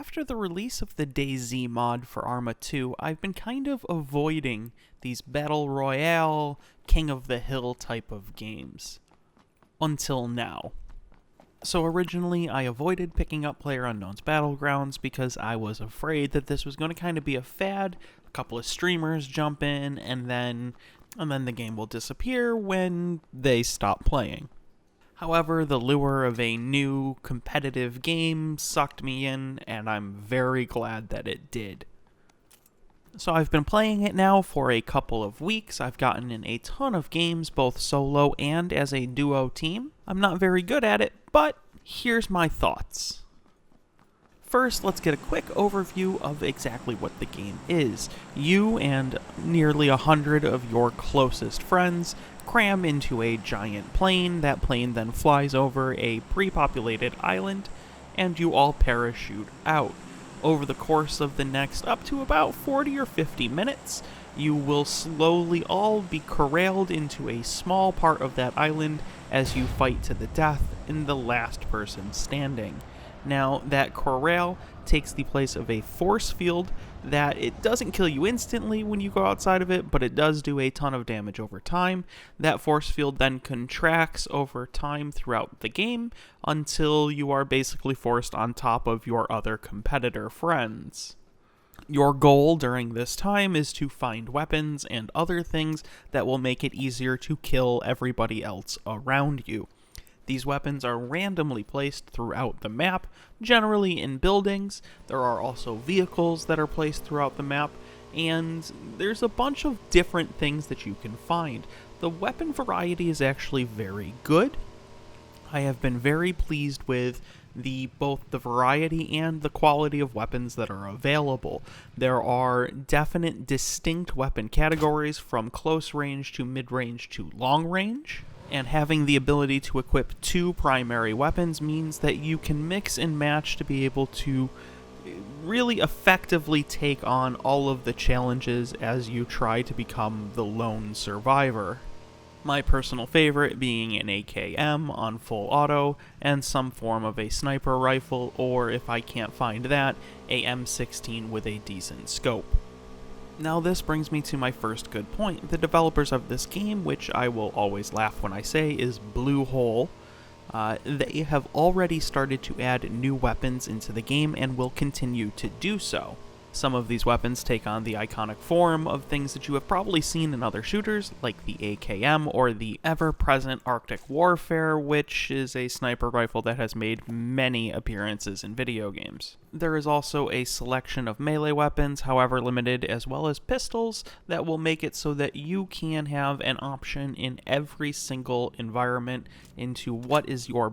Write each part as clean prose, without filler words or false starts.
After the release of the DayZ mod for Arma 2, I've been kind of avoiding these Battle Royale, King of the Hill type of games. Until now. So originally, I avoided picking up PLAYERUNKNOWN'S Battlegrounds because I was afraid that this was going to kind of be a fad. A couple of streamers jump in, and then the game will disappear when they stop playing. However, the lure of a new competitive game sucked me in, and I'm very glad that it did. So I've been playing it now for a couple of weeks. I've gotten in a ton of games, both solo and as a duo team. I'm not very good at it, but here's my thoughts. First, let's get a quick overview of exactly what the game is. You and nearly 100 of your closest friends cram into a giant plane. That plane then flies over a pre-populated island, and you all parachute out. Over the course of the next up to about 40 or 50 minutes, you will slowly all be corralled into a small part of that island as you fight to the death in the last person standing. Now, that corral takes the place of a force field that it doesn't kill you instantly when you go outside of it, but it does do a ton of damage over time. That force field then contracts over time throughout the game until you are basically forced on top of your other competitor friends. Your goal during this time is to find weapons and other things that will make it easier to kill everybody else around you. These weapons are randomly placed throughout the map, generally in buildings. There are also vehicles that are placed throughout the map, and there's a bunch of different things that you can find. The weapon variety is actually very good. I have been very pleased with both the variety and the quality of weapons that are available. There are definite distinct weapon categories from close range to mid-range to long range. And having the ability to equip two primary weapons means that you can mix and match to be able to really effectively take on all of the challenges as you try to become the lone survivor. My personal favorite being an AKM on full auto and some form of a sniper rifle, or if I can't find that, a M16 with a decent scope. Now this brings me to my first good point. The developers of this game, which I will always laugh when I say, is Blue Hole. They have already started to add new weapons into the game and will continue to do so. Some of these weapons take on the iconic form of things that you have probably seen in other shooters, like the AKM or the ever-present Arctic Warfare, which is a sniper rifle that has made many appearances in video games. There is also a selection of melee weapons, however limited, as well as pistols, that will make it so that you can have an option in every single environment into what is your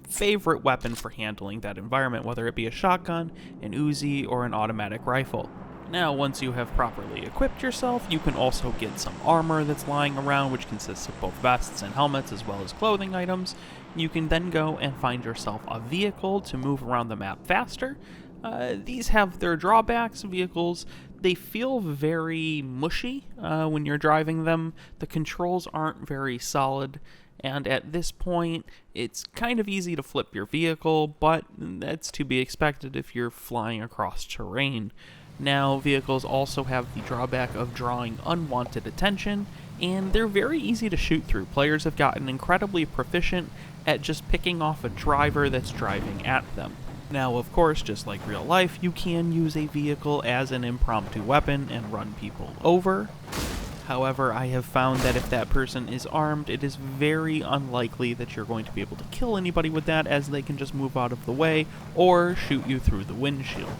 favorite weapon for handling that environment, whether it be a shotgun, an Uzi, or an automatic rifle. Now, once you have properly equipped yourself, you can also get some armor that's lying around, which consists of both vests and helmets as well as clothing items. You can then go and find yourself a vehicle to move around the map faster. These have their drawbacks. Vehicles, they feel very mushy when you're driving them. The controls aren't very solid. And at this point, it's kind of easy to flip your vehicle, but that's to be expected if you're flying across terrain. Now, vehicles also have the drawback of drawing unwanted attention, and they're very easy to shoot through. Players have gotten incredibly proficient at just picking off a driver that's driving at them. Now, of course, just like real life, you can use a vehicle as an impromptu weapon and run people over. However, I have found that if that person is armed, it is very unlikely that you're going to be able to kill anybody with that, as they can just move out of the way or shoot you through the windshield.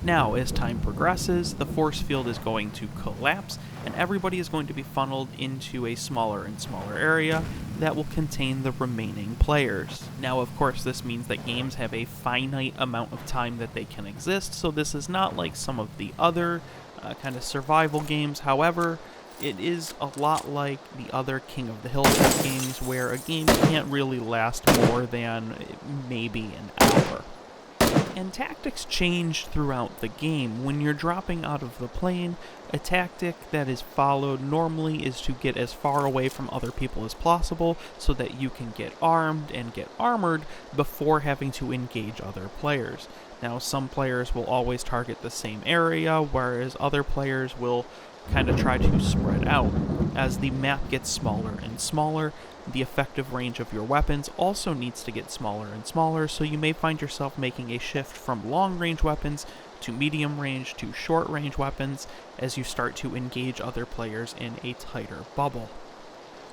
Now, as time progresses, the force field is going to collapse, and everybody is going to be funneled into a smaller and smaller area that will contain the remaining players. Now, of course, this means that games have a finite amount of time that they can exist, so this is not like some of the other kind of survival games. However, it is a lot like the other King of the Hill type games, where a game can't really last more than maybe an hour. And tactics change throughout the game. When you're dropping out of the plane, a tactic that is followed normally is to get as far away from other people as possible so that you can get armed and get armored before having to engage other players. Now, some players will always target the same area, whereas other players will kind of try to spread out. As the map gets smaller and smaller, the effective range of your weapons also needs to get smaller and smaller, so you may find yourself making a shift from long-range weapons to medium-range to short-range weapons as you start to engage other players in a tighter bubble.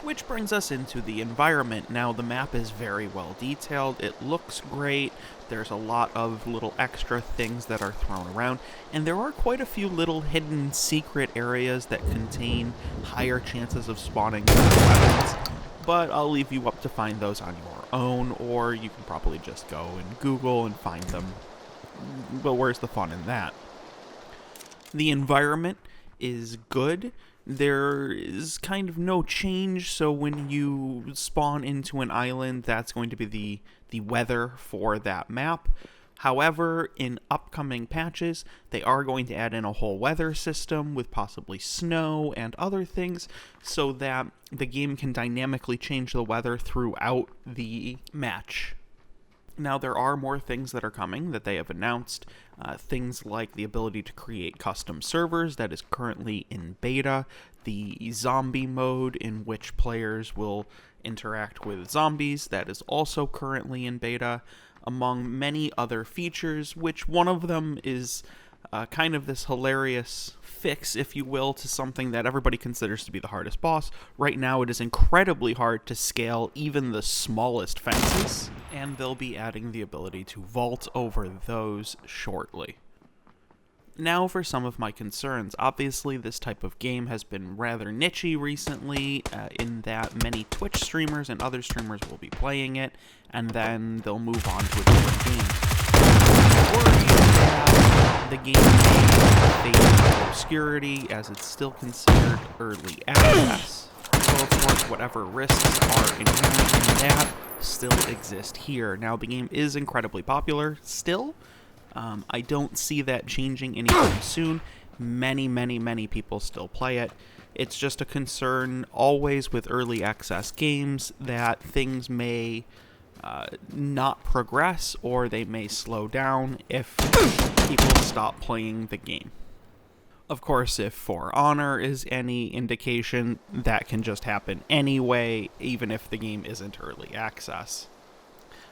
Which brings us into the environment. Now, the map is very well detailed, it looks great, there's a lot of little extra things that are thrown around, and there are quite a few little hidden secret areas that contain higher chances of spawning weapons, but I'll leave you up to find those on your own, or you can probably just go and Google and find them, but where's the fun in that? The environment is good. There is kind of no change, so when you spawn into an island, that's going to be the weather for that map. However, in upcoming patches, they are going to add in a whole weather system with possibly snow and other things, so that the game can dynamically change the weather throughout the match. Now, there are more things that are coming that they have announced, things like the ability to create custom servers that is currently in beta, the zombie mode in which players will interact with zombies that is also currently in beta, among many other features, which one of them is kind of this hilarious fix, if you will, to something that everybody considers to be the hardest boss. Right now, it is incredibly hard to scale even the smallest fences, and they'll be adding the ability to vault over those shortly. Now for some of my concerns. Obviously, this type of game has been rather nichey recently, in that many Twitch streamers and other streamers will be playing it, and then they'll move on to a different game. Worried that the game may fade into obscurity, as it's still considered early access. So of course, whatever risks are inherent in that still exist here. Now, the game is incredibly popular still. I don't see that changing anytime soon. Many people still play it. It's just a concern always with early access games that things may not progress, or they may slow down if people stop playing the game. Of course, if For Honor is any indication, that can just happen anyway, even if the game isn't early access.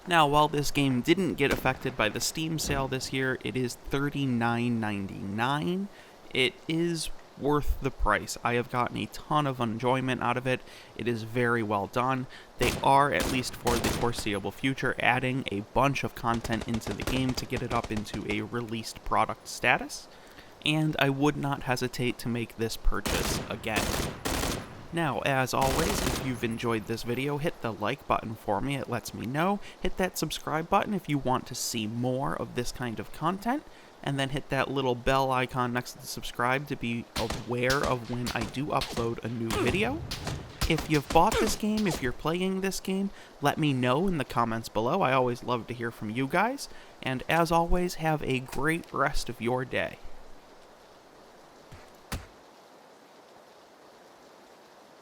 Now, while this game didn't get affected by the Steam sale this year, it is $39.99. It is worth the price. I have gotten a ton of enjoyment out of it. It is very well done. They are, at least for the foreseeable future, adding a bunch of content into the game to get it up into a released product status, and I would not hesitate to make this purchase again. Now, as always, if you've enjoyed this video, hit the like button for me, it lets me know. Hit that subscribe button if you want to see more of this kind of content, and then hit that little bell icon next to the subscribe to be aware of when I do upload a new video. If you've bought this game, if you're playing this game, let me know in the comments below. I always love to hear from you guys, and as always, have a great rest of your day.